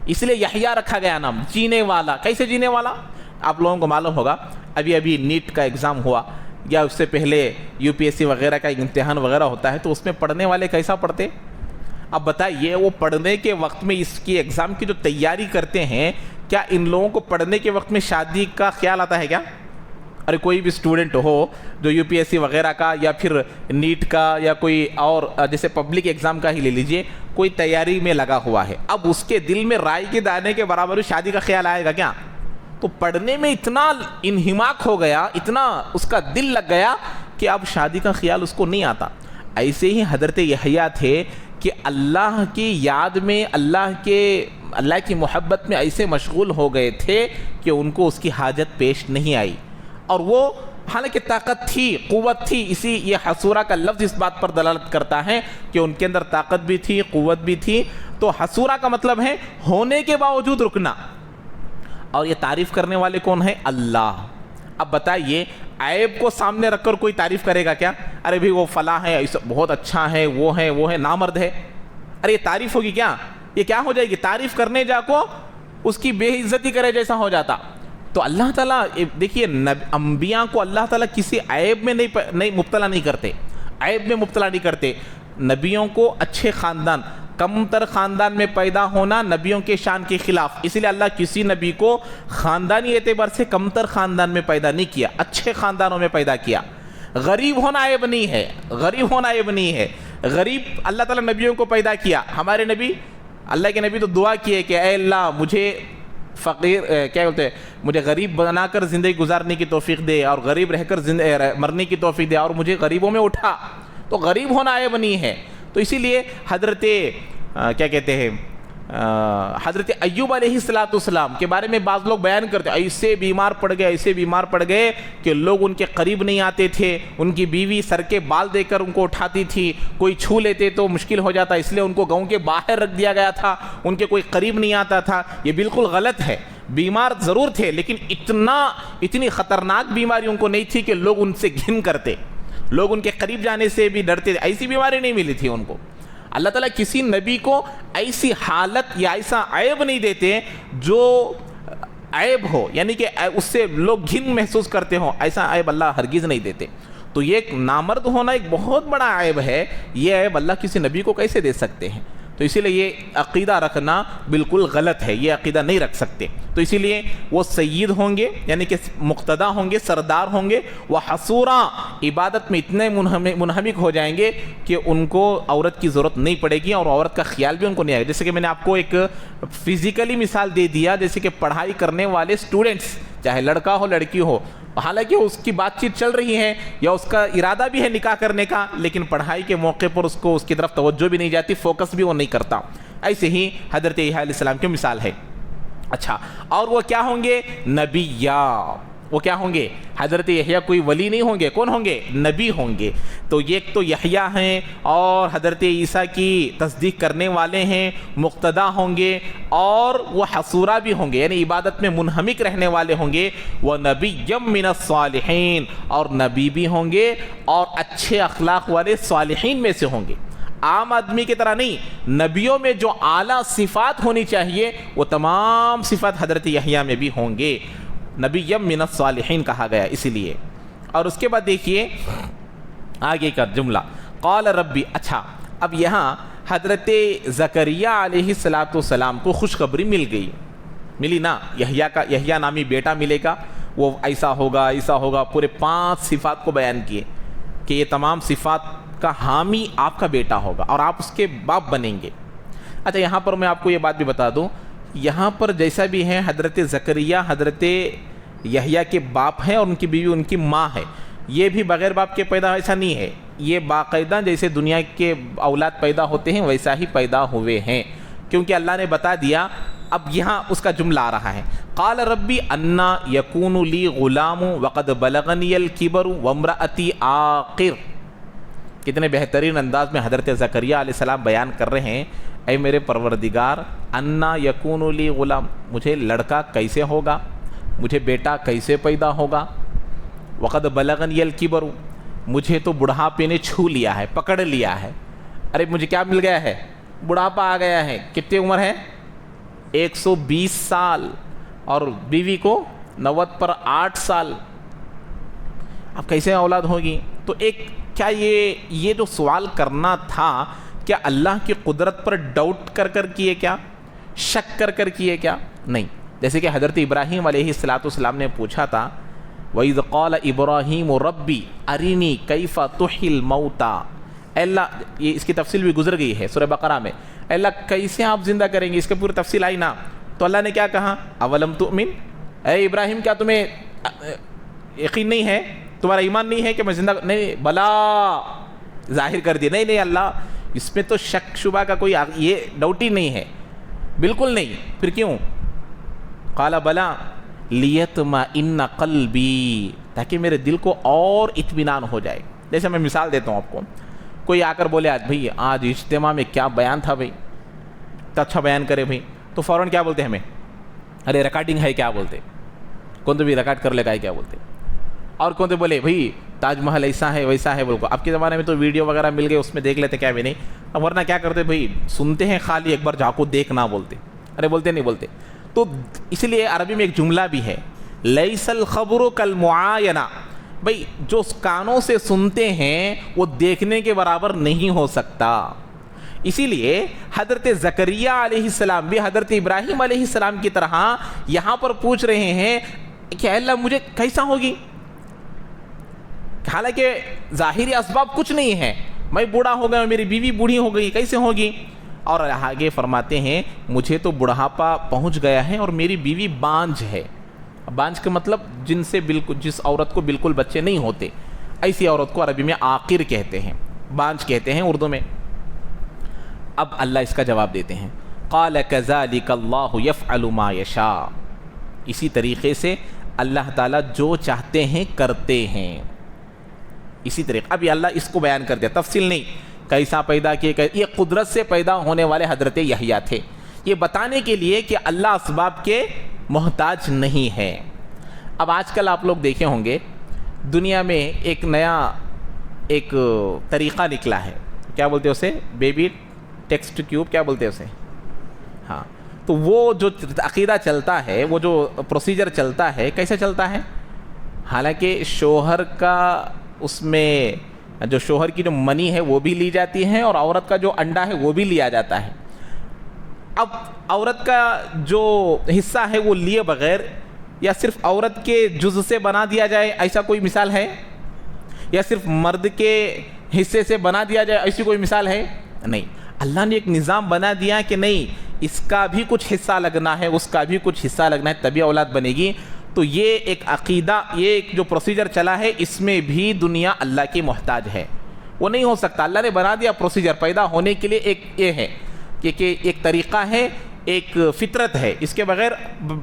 اس لیے یحییٰ رکھا گیا نام، جینے والا۔ کیسے جینے والا؟ آپ لوگوں کو معلوم ہوگا، ابھی نیٹ کا ایگزام ہوا یا اس سے پہلے UPSC وغیرہ کا امتحان وغیرہ ہوتا ہے، تو اس میں پڑھنے والے کیسا پڑھتے؟ اب بتائیے، وہ پڑھنے کے وقت میں اس کی ایگزام کی جو تیاری کرتے ہیں، کیا ان لوگوں کو پڑھنے کے وقت میں شادی کا خیال آتا ہے کیا؟ ارے کوئی بھی اسٹوڈنٹ ہو جو UPSC وغیرہ کا یا پھر نیٹ کا یا کوئی اور جیسے پبلک ایگزام کا ہی لے لیجئے، کوئی تیاری میں لگا ہوا ہے، اب اس کے دل میں رائے کے دانے کے برابر شادی کا خیال آئے گا کیا؟ تو پڑھنے میں اتنا انہماک ہو گیا، اتنا اس کا دل لگ گیا کہ اب شادی کا خیال اس کو نہیں آتا۔ ایسے ہی حضرت یحییٰ تھے کہ اللہ کی یاد میں، اللہ کی محبت میں ایسے مشغول ہو گئے تھے کہ ان کو اس کی حاجت پیش نہیں آئی، اور وہ حالانکہ طاقت تھی، قوت تھی، اسی یہ حصورہ کا لفظ اس بات پر دلالت کرتا ہے کہ ان کے اندر طاقت بھی تھی، قوت بھی تھی۔ تو حصورہ کا مطلب ہے ہونے کے باوجود رکنا، اور یہ تعریف کرنے والے کون ہیں؟ اللہ۔ اب بتائیے، عیب کو سامنے رکھ کر کوئی تعریف کرے گا کیا؟ ارے بھی وہ فلاں ہے، بہت اچھا ہے، وہ ہے نامرد ہے، ارے یہ تعریف ہوگی کیا؟ یہ کیا ہو جائے گی؟ تعریف کرنے جا کو اس کی بے عزتی کرے جیسا ہو جاتا۔ تو اللہ تعالیٰ دیکھیے، انبیاء کو اللہ تعالیٰ کسی عیب میں نہیں مبتلا نہیں کرتے، عیب میں مبتلا نہیں کرتے۔ نبیوں کو اچھے خاندان، کمتر خاندان میں پیدا ہونا نبیوں کے شان کے خلاف، اس لیے اللہ کسی نبی کو خاندانی اعتبار سے کمتر خاندان میں پیدا نہیں کیا، اچھے خاندانوں میں پیدا کیا۔ غریب ہونا عیب نہیں ہے، غریب ہونا عیب نہیں ہے، غریب اللہ تعالیٰ نبیوں کو پیدا کیا۔ ہمارے نبی، اللہ کے نبی تو دعا کیے کہ اے اللہ مجھے فقیر کیا بولتے ہیں، مجھے غریب بنا کر زندگی گزارنے کی توفیق دے، اور غریب رہ کر مرنے کی توفیق دے، اور مجھے غریبوں میں اٹھا۔ تو غریب ہونا عیب نہیں ہے۔ تو اسی لیے حضرت کیا کہتے ہیں، حضرت ایوب علیہ السلام کے بارے میں بعض لوگ بیان کرتے ہیں، ایسے بیمار پڑ گئے کہ لوگ ان کے قریب نہیں آتے تھے، ان کی بیوی سر کے بال دے کر ان کو اٹھاتی تھی، کوئی چھو لیتے تو مشکل ہو جاتا، اس لیے ان کو گاؤں کے باہر رکھ دیا گیا تھا، ان کے کوئی قریب نہیں آتا تھا۔ یہ بالکل غلط ہے، بیمار ضرور تھے لیکن اتنی خطرناک بیماریوں کو نہیں تھی کہ لوگ ان سے گھن کرتے، لوگ ان کے قریب جانے سے بھی ڈرتے تھے، ایسی بیماری نہیں ملی تھی ان کو۔ اللہ تعالیٰ کسی نبی کو ایسی حالت یا ایسا عیب نہیں دیتے جو عیب ہو، یعنی کہ اس سے لوگ گھن محسوس کرتے ہوں، ایسا عیب اللہ ہرگز نہیں دیتے. تو یہ ایک نامرد ہونا ایک بہت بڑا عیب ہے، یہ عیب اللہ کسی نبی کو کیسے دے سکتے ہیں؟ تو اسی لیے یہ عقیدہ رکھنا بالکل غلط ہے، یہ عقیدہ نہیں رکھ سکتے. تو اسی لیے وہ سید ہوں گے، یعنی کہ مقتدا ہوں گے، سردار ہوں گے، وہ حصورا عبادت میں اتنے منہمک ہو جائیں گے کہ ان کو عورت کی ضرورت نہیں پڑے گی اور عورت کا خیال بھی ان کو نہیں آئے گا. جیسے کہ میں نے آپ کو ایک فزیکلی مثال دے دیا، جیسے کہ پڑھائی کرنے والے اسٹوڈنٹس، چاہے لڑکا ہو لڑکی ہو، حالانکہ اس کی بات چیت چل رہی ہے یا اس کا ارادہ بھی ہے نکاح کرنے کا، لیکن پڑھائی کے موقع پر اس کو اس کی طرف توجہ بھی نہیں جاتی، فوکس بھی وہ نہیں کرتا. ایسے ہی حضرت یحییٰ علیہ السلام کی مثال ہے. اچھا، اور وہ کیا ہوں گے؟ نبیّا. وہ کیا ہوں گے؟ حضرت یحییٰ کوئی ولی نہیں ہوں گے، کون ہوں گے؟ نبی ہوں گے. تو ایک تو یحییٰ ہیں اور حضرت عیسیٰ کی تصدیق کرنے والے ہیں، مقتدا ہوں گے، اور وہ حصورہ بھی ہوں گے، یعنی عبادت میں منہمک رہنے والے ہوں گے. وَنَبِيًّا مِّنَ الصَّالِحِينَ، اور نبی بھی ہوں گے اور اچھے اخلاق والے صالحین میں سے ہوں گے. عام آدمی کی طرح نہیں، نبیوں میں جو اعلیٰ صفات ہونی چاہیے وہ تمام صفات حضرت یحییٰ میں بھی ہوں گے. نبی من الصالحین کہا گیا اسی لیے. اور اس کے بعد دیکھیے آگے کا جملہ، قال ربی. اچھا، اب یہاں حضرت زکریا علیہ السلام کو خوشخبری ملی نا، یحییٰ نامی بیٹا ملے گا، وہ ایسا ہوگا، پورے 5 صفات کو بیان کیے کہ یہ تمام صفات کا حامی آپ کا بیٹا ہوگا اور آپ اس کے باپ بنیں گے. اچھا، یہاں پر میں آپ کو یہ بات بھی بتا دوں، یہاں پر جیسا بھی ہے حضرت زکریا حضرت یحییٰ کے باپ ہیں اور ان کی بیوی ان کی ماں ہے. یہ بھی بغیر باپ کے پیدا ایسا نہیں ہے، یہ باقاعدہ جیسے دنیا کے اولاد پیدا ہوتے ہیں ویسا ہی پیدا ہوئے ہیں، کیونکہ اللہ نے بتا دیا. اب یہاں اس کا جملہ آ رہا ہے، قال ربی انا یکون لی غلام وقد بلغنی الکبر وامرأتی عاقر. کتنے بہترین انداز میں حضرت زکریا علیہ السلام بیان کر رہے ہیں، اے میرے پروردگار، انا یکون لی غلام، مجھے لڑکا کیسے ہوگا، مجھے بیٹا کیسے پیدا ہوگا، وقد بلغنی الکبر، مجھے تو بڑھاپے نے چھو لیا ہے، پکڑ لیا ہے. ارے مجھے کیا مل گیا ہے؟ بڑھاپا آ گیا ہے. کتنی عمر ہے؟ 120 سال، اور بیوی کو 90 پر 8 سال. اب کیسے اولاد ہوگی؟ تو ایک کیا یہ جو سوال کرنا تھا، کیا اللہ کی قدرت پر ڈاؤٹ کر کیے کیا؟ شک کر کیے کیا؟ نہیں. جیسے کہ حضرت ابراہیم علیہ السلام نے پوچھا تھا، وَإِذْ قَالَ إِبْرَاهِيمُ رَبِّ أَرِنِي كَيْفَ تُحْيِي الْمَوْتَى. اے اللہ، یہ اس کی تفصیل بھی گزر گئی ہے سورہ بقرہ میں. اے اللہ کیسے آپ زندہ کریں گے، اس کے پوری تفصیل آئی نا. تو اللہ نے کیا کہا؟ اولم تؤمن، اے ابراہیم کیا تمہیں یقین نہیں ہے، تمہارا ایمان نہیں ہے کہ میں زندہ؟ نہیں، بلا ظاہر کر دیا. نہیں اللہ، اس میں تو شک شبہ کا کوئی یہ ڈاؤٹ ہی نہیں ہے، بالکل نہیں. پھر کیوں؟ قال بلا لیطمئن قلبی، تاکہ میرے دل کو اور اطمینان ہو جائے. جیسے میں مثال دیتا ہوں آپ کو، کوئی آ کر بولے آج اجتماع میں کیا بیان تھا بھائی، تو اچھا بیان کرے بھائی، تو فوراً کیا بولتے ہمیں؟ ارے ریکارڈنگ ہے کیا بولتے، کون تو بھی ریکارڈ کر لے گا کیا بولتے. اور کون تو بولے بھائی تاج محل ایسا ہے ویسا ہے بول کو. اب کے زمانے میں تو ویڈیو وغیرہ مل گئے، اس میں دیکھ لیتے کیا بھی نہیں. اب ورنہ کیا کرتے بھائی، سنتے ہیں خالی، ایک بار جا کو دیکھنا بولتے. ارے بولتے نہیں بولتے. تو اسی لیے عربی میں ایک جملہ بھی ہے، لیس الخبر کالمعاینہ. بھائی جو کانوں سے سنتے ہیں وہ دیکھنے کے برابر نہیں ہو سکتا. اسی لیے حضرت زکریا علیہ السلام بھی حضرت ابراہیم علیہ السلام کی طرح یہاں پر پوچھ رہے ہیں کہ اللہ مجھے کیسا ہوگی، حالانکہ ظاہری اسباب کچھ نہیں ہے. میں بوڑھا ہو گیا، میری بیوی بوڑھی ہو گئی، کیسے ہوگی؟ اور آگے فرماتے ہیں مجھے تو بڑھاپا پہنچ گیا ہے اور میری بیوی بانجھ ہے. بانجھ کا مطلب جس عورت کو بالکل بچے نہیں ہوتے، ایسی عورت کو عربی میں عاقر کہتے ہیں، بانجھ کہتے ہیں اردو میں. اب اللہ اس کا جواب دیتے ہیں، قال كذلك اللہ يفعل ما يشاء. اسی طریقے سے اللہ تعالیٰ جو چاہتے ہیں کرتے ہیں. اسی طریقے ابھی اللہ اس کو بیان کر دیا، تفصیل نہیں کیسا پیدا کیے. یہ قدرت سے پیدا ہونے والے حضرت یحییٰ تھے، یہ بتانے کے لیے کہ اللہ اسباب کے محتاج نہیں ہے. اب آج کل آپ لوگ دیکھے ہوں گے دنیا میں ایک نیا طریقہ نکلا ہے، کیا بولتے ہیں اسے؟ بیبی ٹیکسٹ ٹیوب، کیا بولتے ہیں اسے؟ ہاں. تو وہ جو عقیدہ چلتا ہے، وہ جو پروسیجر چلتا ہے، کیسے چلتا ہے؟ حالانکہ شوہر کا اس میں جو شوہر کی جو منی ہے وہ بھی لی جاتی ہے، اور عورت کا جو انڈا ہے وہ بھی لیا جاتا ہے۔ اب عورت کا جو حصہ ہے وہ لیے بغیر، یا صرف عورت کے جز سے بنا دیا جائے، ایسا کوئی مثال ہے؟ یا صرف مرد کے حصے سے بنا دیا جائے، ایسی کوئی مثال ہے؟ نہیں۔ اللہ نے ایک نظام بنا دیا کہ نہیں، اس کا بھی کچھ حصہ لگنا ہے، اس کا بھی کچھ حصہ لگنا ہے، تبھی اولاد بنے گی۔ تو یہ ایک عقیدہ، یہ ایک جو پروسیجر چلا ہے، اس میں بھی دنیا اللہ کی محتاج ہے، وہ نہیں ہو سکتا۔ اللہ نے بنا دیا پروسیجر، پیدا ہونے کے لیے ایک یہ ہے کہ ایک طریقہ ہے، ایک فطرت ہے، اس کے بغیر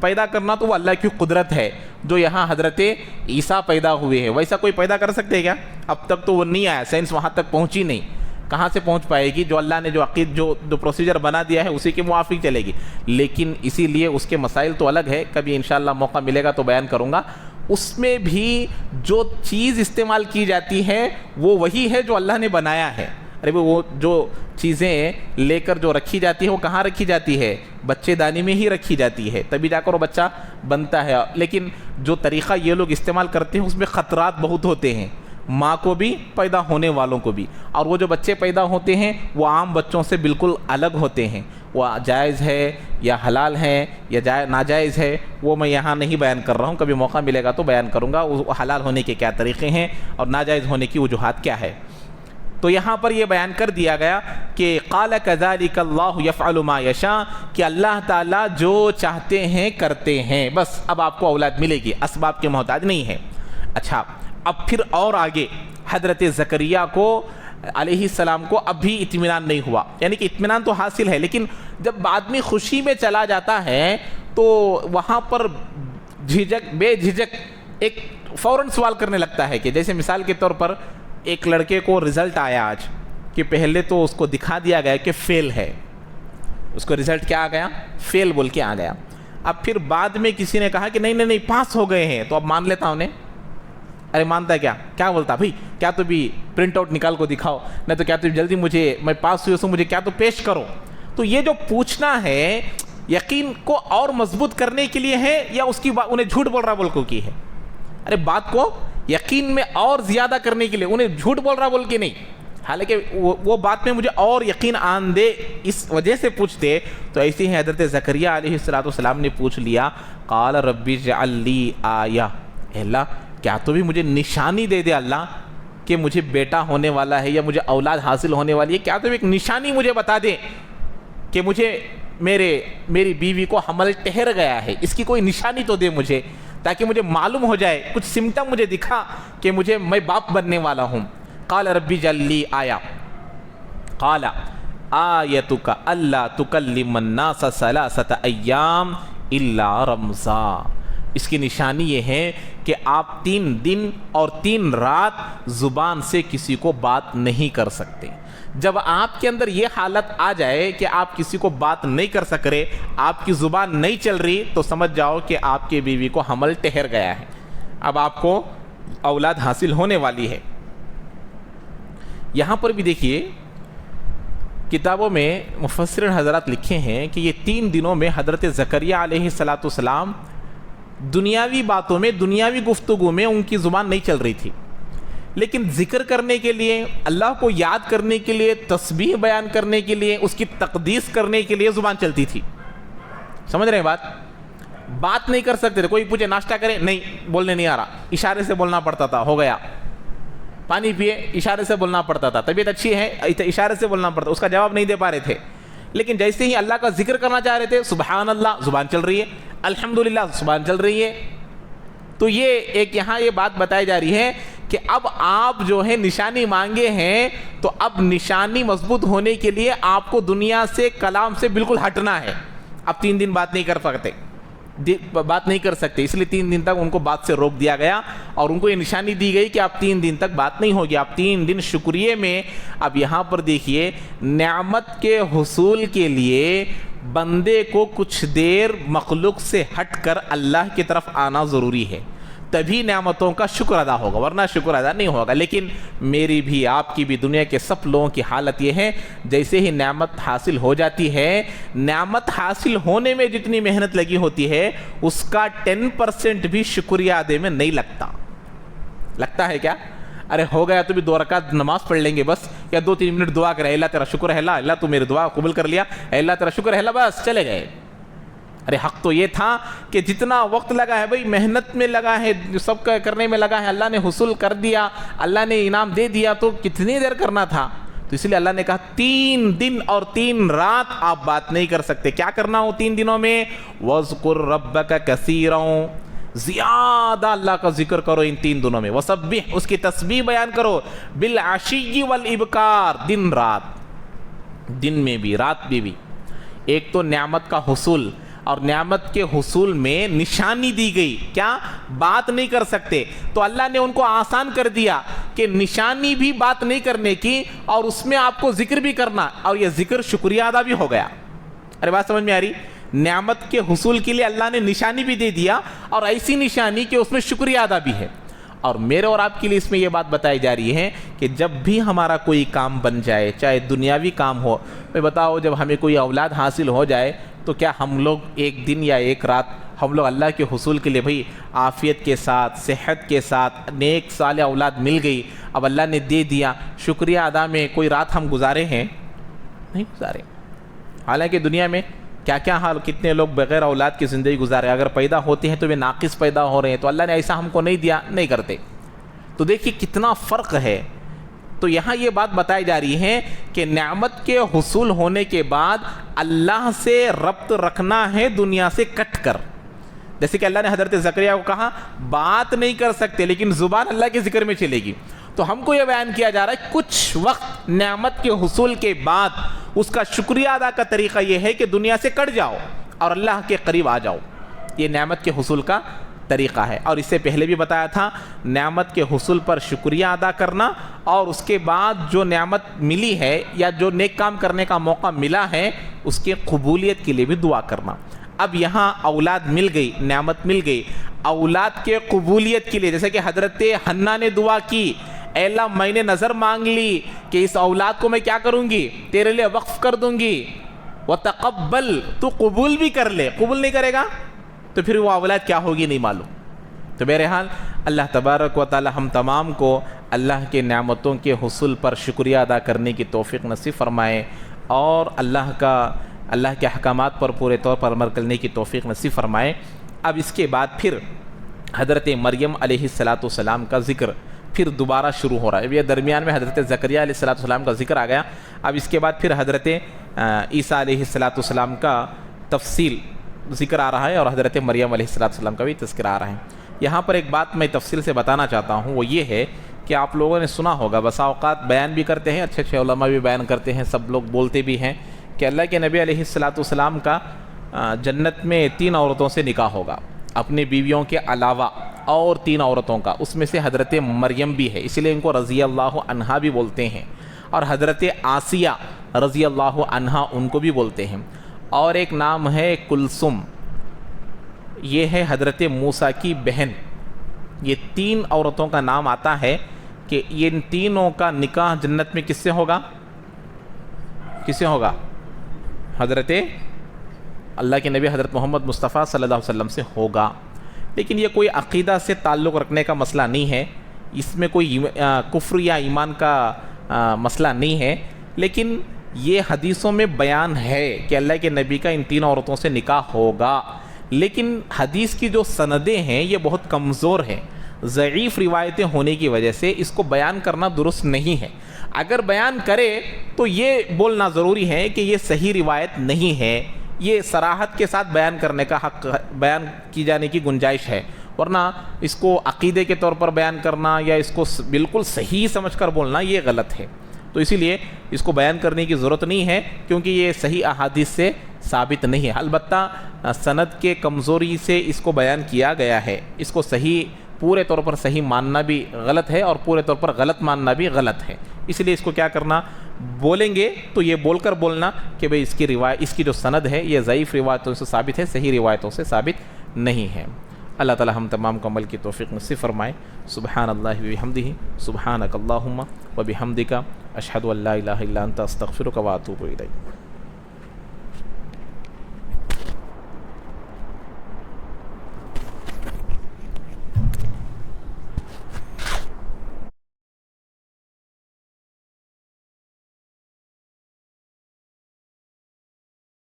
پیدا کرنا تو وہ اللہ کی قدرت ہے۔ جو یہاں حضرت عیسیٰ پیدا ہوئے ہیں، ویسا کوئی پیدا کر سکتے کیا؟ اب تک تو وہ نہیں آیا، سائنس وہاں تک پہنچی نہیں، کہاں سے پہنچ پائے گی؟ جو اللہ نے جو پروسیجر بنا دیا ہے اسی کے موافق چلے گی۔ لیکن اسی لیے اس کے مسائل تو الگ ہے، کبھی انشاءاللہ موقع ملے گا تو بیان کروں گا۔ اس میں بھی جو چیز استعمال کی جاتی ہے وہ وہی ہے جو اللہ نے بنایا ہے۔ ارے وہ جو چیزیں لے کر جو رکھی جاتی ہے وہ کہاں رکھی جاتی ہے؟ بچے دانی میں ہی رکھی جاتی ہے، تبھی جا کر وہ بچہ بنتا ہے۔ لیکن جو طریقہ یہ لوگ استعمال کرتے ہیں اس میں خطرات بہت ہوتے ہیں، ماں کو بھی، پیدا ہونے والوں کو بھی، اور وہ جو بچے پیدا ہوتے ہیں وہ عام بچوں سے بالکل الگ ہوتے ہیں۔ وہ جائز ہے یا حلال ہے یا ناجائز ہے وہ میں یہاں نہیں بیان کر رہا ہوں، کبھی موقع ملے گا تو بیان کروں گا حلال ہونے کے کیا طریقے ہیں اور ناجائز ہونے کی وجوہات کیا ہے۔ تو یہاں پر یہ بیان کر دیا گیا کہ قال کذالک اللہ یفعل ما یشاء، کہ اللہ تعالیٰ جو چاہتے ہیں کرتے ہیں، بس اب آپ کو اولاد ملے گی، اسباب کے محتاج نہیں ہے۔ اچھا، اب پھر اور آگے حضرت زکریا کو علیہ السلام کو اب بھی اطمینان نہیں ہوا، یعنی کہ اطمینان تو حاصل ہے لیکن جب آدمی خوشی میں چلا جاتا ہے تو وہاں پر بے جھجک ایک فوراً سوال کرنے لگتا ہے، کہ جیسے مثال کے طور پر ایک لڑکے کو رزلٹ آیا آج، کہ پہلے تو اس کو دکھا دیا گیا کہ فیل ہے، اس کو رزلٹ کیا آ گیا؟ فیل بول کے آ گیا۔ اب پھر بعد میں کسی نے کہا کہ نہیں پاس ہو گئے ہیں، تو اب مان لیتا ہوں نے، ارے مانتا ہے کیا بولتا بھائی، کیا تو بھی پرنٹ آؤٹ نکال کو دکھاؤ، نہیں تو کیا تو جلدی میں پاس ہوئی مجھے کیا تو پیش کرو۔ تو یہ جو پوچھنا ہے یقین کو اور مضبوط کرنے کے لیے ہے یا اس کی انہیں جھوٹ بول رہا بول کو کی ہے؟ ارے بات کو یقین میں اور زیادہ کرنے کے لیے، انہیں جھوٹ بول رہا بول کے نہیں، حالانکہ وہ بات میں مجھے اور یقین آن دے اس وجہ سے پوچھتے۔ تو ایسے ہی حضرت زکریا علیہ السلام نے پوچھ لیا، قال رب اجعل لی آیہ، اے اللہ کیا تو بھی مجھے نشانی دے دے اللہ کہ مجھے بیٹا ہونے والا ہے یا مجھے اولاد حاصل ہونے والی ہے، کیا تو بھی ایک نشانی مجھے بتا دے کہ مجھے میری بیوی کو حمل ٹھہر گیا ہے، اس کی کوئی نشانی تو دے مجھے، تاکہ مجھے معلوم ہو جائے، کچھ سمٹم مجھے دکھا کہ میں باپ بننے والا ہوں۔ قال ربی اجعل لی آیہ، قال آیتک الا تکلم الناس ثلاثۃ ایام الا رمزا، اس کی نشانی یہ ہے کہ آپ 3 دن اور 3 رات زبان سے کسی کو بات نہیں کر سکتے۔ جب آپ کے اندر یہ حالت آ جائے کہ آپ کسی کو بات نہیں کر سک رہے، آپ کی زبان نہیں چل رہی، تو سمجھ جاؤ کہ آپ کی بیوی کو حمل ٹھہر گیا ہے، اب آپ کو اولاد حاصل ہونے والی ہے۔ یہاں پر بھی دیکھیے کتابوں میں مفسرین حضرات لکھے ہیں کہ یہ 3 دنوں میں حضرت زکریا علیہ السلام دنیاوی باتوں میں، دنیاوی گفتگو میں ان کی زبان نہیں چل رہی تھی، لیکن ذکر کرنے کے لیے، اللہ کو یاد کرنے کے لیے، تسبیح بیان کرنے کے لیے، اس کی تقدیس کرنے کے لیے زبان چلتی تھی۔ سمجھ رہے ہیں بات نہیں کر سکتے تھے، کوئی پوچھے ناشتہ کریں، نہیں بولنے نہیں آ رہا، اشارے سے بولنا پڑتا تھا، ہو گیا۔ پانی پیے، اشارے سے بولنا پڑتا تھا، طبیعت اچھی ہے، اشارے سے بولنا پڑتا، اس کا جواب نہیں دے پا رہے تھے۔ لیکن جیسے ہی اللہ کا ذکر کرنا چاہ رہے تھے، سبحان اللہ زبان چل رہی ہے، الحمدللہ زبان چل رہی ہے۔ تو یہ ایک یہاں یہ بات بتائی جا رہی ہے کہ اب آپ جو ہے نشانی مانگے ہیں، تو اب نشانی مضبوط ہونے کے لیے آپ کو دنیا سے، کلام سے بالکل ہٹنا ہے۔ اب 3 دن بات نہیں کر سکتے، اس لیے 3 دن تک ان کو بات سے روک دیا گیا، اور ان کو یہ نشانی دی گئی کہ آپ 3 دن تک بات نہیں ہوگی، آپ 3 دن شکریہ میں۔ اب یہاں پر دیکھیے، نعمت کے حصول کے لیے بندے کو کچھ دیر مخلوق سے ہٹ کر اللہ کی طرف آنا ضروری ہے۔ تبھی نعمتوں کا شکر ادا ہوگا، ورنہ شکر ادا نہیں ہوگا۔ لیکن میری بھی آپ کی بھی دنیا کے سب لوگوں کی حالت یہ ہے، جیسے ہی نعمت حاصل ہو جاتی ہے، نعمت حاصل ہونے میں جتنی محنت لگی ہوتی ہے اس کا 10% بھی شکریہ ادا میں نہیں لگتا ہے کیا؟ ارے ہو گیا تو بھی 2 رکعت نماز پڑھ لیں گے بس، یا 2-3 منٹ دعا کرے، اللہ تیرا شکر ہے، اللہ تو میری دعا قبول کر لیا، اللہ تیرا شکر ہے، اللہ، بس چلے گئے۔ ارے حق تو یہ تھا کہ جتنا وقت لگا ہے بھئی، محنت میں لگا ہے، جو سب کا کرنے میں لگا ہے، اللہ نے حصول کر دیا، اللہ نے انعام دے دیا، تو کتنی دیر کرنا تھا؟ تو اس لیے اللہ نے کہا 3 دن اور 3 رات آپ بات نہیں کر سکتے۔ کیا کرنا ہو 3 دنوں میں؟ وَاذْكُرْ رَبَّكَ كَثِيرًا، زیادہ اللہ کا ذکر کرو ان 3 دنوں میں، وَسَبِّحْ، اس کی تسبیح بیان کرو، بِالْعَشِيِّ وَالْإِبْكَارِ، دن رات، دن میں بھی رات میں بھی۔ ایک تو نعمت کا حصول، اور نعمت کے حصول میں نشانی دی گئی، کیا؟ بات نہیں کر سکتے، تو اللہ نے ان کو آسان کر دیا کہ نشانی بھی بات نہیں کرنے کی، اور اس میں آپ کو ذکر بھی کرنا، اور یہ ذکر شکریہ ادا بھی ہو گیا۔ ارے بات سمجھ میں آ رہی؟ نعمت کے حصول کے لیے اللہ نے نشانی بھی دے دیا، اور ایسی نشانی کہ اس میں شکریہ ادا بھی ہے۔ اور میرے اور آپ کے لیے اس میں یہ بات بتائی جا رہی ہے کہ جب بھی ہمارا کوئی کام بن جائے، چاہے دنیاوی کام ہو، میں بتاؤ جب ہمیں کوئی اولاد حاصل ہو جائے تو کیا ہم لوگ ایک دن یا ایک رات ہم لوگ اللہ کے حصول کے لیے بھئی عافیت کے ساتھ، صحت کے ساتھ، نیک صالح اولاد مل گئی، اب اللہ نے دے دیا، شکریہ ادا میں کوئی رات ہم گزارے ہیں؟ نہیں گزارے۔ حالانکہ دنیا میں کیا کیا حال، کتنے لوگ بغیر اولاد کی زندگی گزارے، اگر پیدا ہوتے ہیں تو وہ ناقص پیدا ہو رہے ہیں، تو اللہ نے ایسا ہم کو نہیں دیا، نہیں کرتے۔ تو دیکھیے کتنا فرق ہے۔ تو یہاں یہ بات بتائی جا رہی ہے کہ نعمت کے حصول ہونے کے بعد اللہ سے ربط رکھنا ہے دنیا سے کٹ کر۔ جیسے کہ اللہ نے حضرت زکریا کو کہا بات نہیں کر سکتے لیکن زبان اللہ کے ذکر میں چلے گی، تو ہم کو یہ بیان کیا جا رہا ہے کچھ وقت نعمت کے حصول کے بعد اس کا شکریہ ادا کا طریقہ یہ ہے کہ دنیا سے کٹ جاؤ اور اللہ کے قریب آ جاؤ، یہ نعمت کے حصول کا طریقہ ہے۔ اور اس سے پہلے بھی بتایا تھا نعمت کے حصول پر شکریہ ادا کرنا، اور اس کے بعد جو نعمت ملی ہے یا جو نیک کام کرنے کا موقع ملا ہے اس کے قبولیت کے لیے بھی دعا کرنا۔ اب یہاں اولاد مل گئی، نعمت مل گئی، اولاد کے قبولیت کے لیے جیسے کہ حضرت حنہ نے دعا کی، اے اللہ میں نے نظر مانگ لی کہ اس اولاد کو میں کیا کروں گی، تیرے لیے وقف کر دوں گی، وتقبل، تو قبول بھی کر لے، قبول نہیں کرے گا تو پھر وہ اولاد کیا ہوگی نہیں معلوم۔ تو بہرحال اللہ تبارک و تعالی ہم تمام کو اللہ کے نعمتوں کے حصول پر شکریہ ادا کرنے کی توفیق نصیب فرمائے، اور اللہ کے احکامات پر پورے طور پر عمل کرنے کی توفیق نصیب فرمائے۔ اب اس کے بعد پھر حضرت مریم علیہ السلام کا ذکر پھر دوبارہ شروع ہو رہا ہے۔ یہ درمیان میں حضرت زکریا علیہ السلام کا ذکر آ گیا، اب اس کے بعد پھر حضرت عیسیٰ علیہ السلام کا تفصیل ذکر آ رہا ہے، اور حضرت مریم علیہ السلام کا بھی تذکرہ آ رہا ہے۔ یہاں پر ایک بات میں تفصیل سے بتانا چاہتا ہوں، وہ یہ ہے کہ آپ لوگوں نے سنا ہوگا، بسا اوقات بیان بھی کرتے ہیں، اچھے اچھے علماء بھی بیان کرتے ہیں، سب لوگ بولتے بھی ہیں کہ اللہ کے نبی علیہ السلام کا جنت میں 3 عورتوں سے نکاح ہوگا، اپنی بیویوں کے علاوہ اور 3 عورتوں کا، اس میں سے حضرت مریم بھی ہے، اسی لیے ان کو رضی اللہ عنہا بھی بولتے ہیں، اور حضرت آسیہ رضی اللہ عنہا ان کو بھی بولتے ہیں، اور ایک نام ہے کلثم، یہ ہے حضرت موسیٰ کی بہن۔ یہ 3 عورتوں کا نام آتا ہے کہ ان تینوں کا نکاح جنت میں کس سے ہوگا؟ کس سے ہوگا؟ حضرت اللہ کے نبی حضرت محمد مصطفیٰ صلی اللہ علیہ وسلم سے ہوگا۔ لیکن یہ کوئی عقیدہ سے تعلق رکھنے کا مسئلہ نہیں ہے، اس میں کوئی کفر یا ایمان کا مسئلہ نہیں ہے، لیکن یہ حدیثوں میں بیان ہے کہ اللہ کے نبی کا ان 3 عورتوں سے نکاح ہوگا، لیکن حدیث کی جو سندیں ہیں یہ بہت کمزور ہیں، ضعیف روایتیں ہونے کی وجہ سے اس کو بیان کرنا درست نہیں ہے۔ اگر بیان کرے تو یہ بولنا ضروری ہے کہ یہ صحیح روایت نہیں ہے، یہ صراحت کے ساتھ بیان کرنے کا حق، بیان کی جانے کی گنجائش ہے، ورنہ اس کو عقیدے کے طور پر بیان کرنا یا اس کو بالکل صحیح سمجھ کر بولنا یہ غلط ہے۔ تو اسی لیے اس کو بیان کرنے کی ضرورت نہیں ہے، کیونکہ یہ صحیح احادیث سے ثابت نہیں ہے، البتہ سند کے کمزوری سے اس کو بیان کیا گیا ہے، اس کو صحیح پورے طور پر صحیح ماننا بھی غلط ہے اور پورے طور پر غلط ماننا بھی غلط ہے۔ اس لیے اس کو کیا کرنا، بولیں گے تو یہ بول کر بولنا کہ بھئی اس کی جو سند ہے یہ ضعیف روایتوں سے ثابت ہے، صحیح روایتوں سے ثابت نہیں ہے۔ اللہ تعالی ہم تمام کو عمل کی توفیق نصیب فرمائے. سبحان اللہ وبحمدہ سبحانک اللہم وبحمدک اشہد ان لا الہ الا انت استغفرک واتوب الیک.